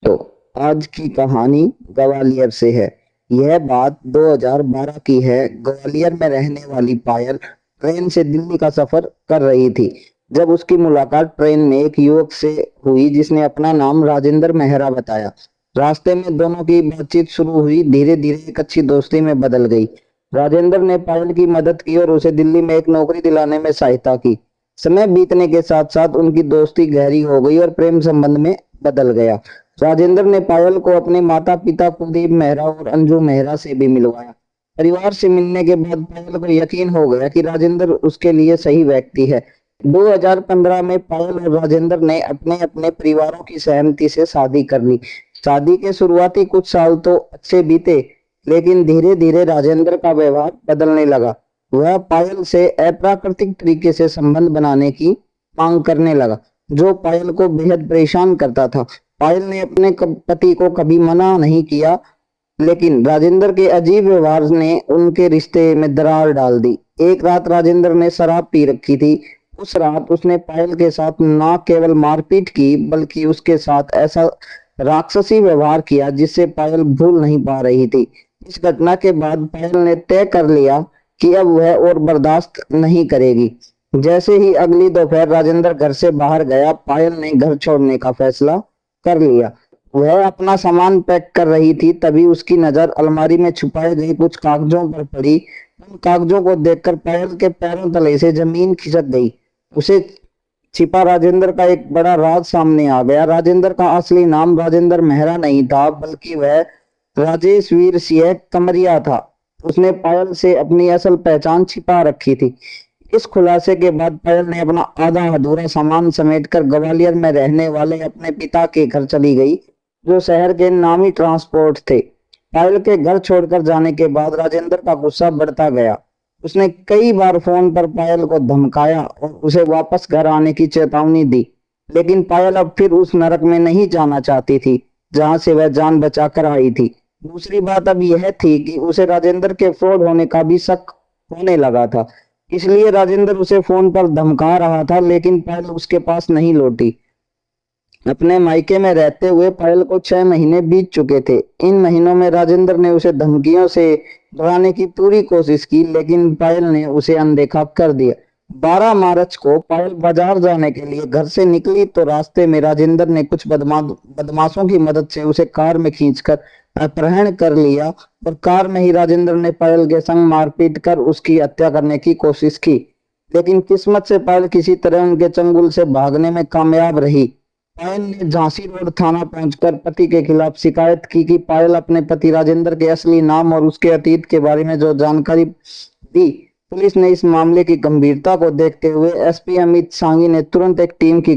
तो आज की कहानी ग्वालियर से है। यह बात 2012 की है। ग्वालियर में रहने वाली पायल ट्रेन से दिल्ली का सफर कर रही थी जब उसकी मुलाकात ट्रेन में एक युवक से हुई जिसने अपना नाम राजेंद्र मेहरा बताया। रास्ते में दोनों की बातचीत शुरू हुई, धीरे धीरे एक अच्छी दोस्ती में बदल गई। राजेंद्र ने पायल की मदद की और उसे दिल्ली में एक नौकरी दिलाने में सहायता की। समय बीतने के साथ साथ उनकी दोस्ती गहरी हो गई और प्रेम संबंध में बदल गया। राजेंद्र ने पायल को अपने माता पिता कुलदीप मेहरा और अंजू मेहरा से भी मिलवाया। परिवार से मिलने के बाद पायल को यकीन हो गया कि राजेंद्र उसके लिए सही व्यक्ति है। 2015 में पायल और राजेंद्र ने अपने अपने परिवारों की सहमति से शादी कर ली। शादी के शुरुआती कुछ साल तो अच्छे बीते, लेकिन धीरे धीरे राजेंद्र का व्यवहार बदलने लगा। वह पायल से अप्राकृतिक तरीके से संबंध बनाने की मांग करने लगा, जो पायल को बेहद परेशान करता था। पायल ने अपने पति को कभी मना नहीं किया, लेकिन राजेंद्र के अजीब व्यवहार ने उनके रिश्ते में दरार डाल दी। एक रात राजेंद्र ने शराब पी रखी थी। उस रात उसने पायल के साथ न केवल मारपीट की, बल्कि उसके साथ ऐसा राक्षसी व्यवहार किया जिससे पायल भूल नहीं पा रही थी। इस घटना के बाद पायल ने तय कर लिया कि अब वह और बर्दाश्त नहीं करेगी। जैसे ही अगली दोपहर राजेंद्र घर से बाहर गया, पायल ने घर छोड़ने का फैसला कर लिया। वह अपना सामान पैक कर रही थी, तभी उसकी नजर अलमारी में छुपाए गए कुछ कागजों पर पड़ी। उन कागजों को देखकर पायल के पैरों तले से जमीन खिसक गई। उसे छिपा राजेंद्र का एक बड़ा राज सामने आ गया। राजेंद्र का असली नाम राजेंद्र मेहरा नहीं था, बल्कि वह राजेश वीर सिंह कमरिया था। उसने पायल से अपनी असल पहचान छिपा रखी थी। इस खुलासे के बाद पायल ने अपना आधा अधूरा सामान समेटकर ग्वालियर में रहने वाले अपने पिता के घर चली गई, जो शहर के नामी ट्रांसपोर्ट थे। पायल के घर छोड़कर जाने के बाद राजेंद्र का गुस्सा बढ़ता गया। उसने कई बार फोन पर पायल को धमकाया और उसे वापस घर आने की चेतावनी दी, लेकिन पायल अब फिर उस नरक में नहीं जाना चाहती थी जहां से वह जान बचाकर आई थी। दूसरी बात अब यह थी कि उसे राजेंद्र के फ्रॉड होने का भी शक होने लगा था। इसलिए राजेंद्र उसे फोन पर धमका रहा था, लेकिन पायल उसके पास नहीं लौटी। अपने मायके में रहते हुए पायल को 6 महीने बीत चुके थे। इन महीनों में राजेंद्र ने उसे धमकियों से डराने की पूरी कोशिश की, लेकिन पायल ने उसे अनदेखा कर दिया। 12 मार्च को पायल बाजार जाने के लिए घर से निकली तो रास्ते में राजेंद्र ने कुछ बदमाशों की मदद से उसे कार में खींचकर अपहरण कर लिया और कार में ही राजेंद्र ने पायल के संग मारपीट कर उसकी हत्या करने की कोशिश की। लेकिन किस्मत से पायल किसी तरह उनके चंगुल से भागने में कामयाब रही। पायल ने झांसी रोड थाना पहुंचकर पति के खिलाफ शिकायत की कि पायल अपने पति राजेंद्र के असली नाम और उसके अतीत के बारे में जो जानकारी दी। पुलिस ने इस मामले की गंभीरता को देखते हुए एसपी अमित सांगी ने तुरंत एक टीम की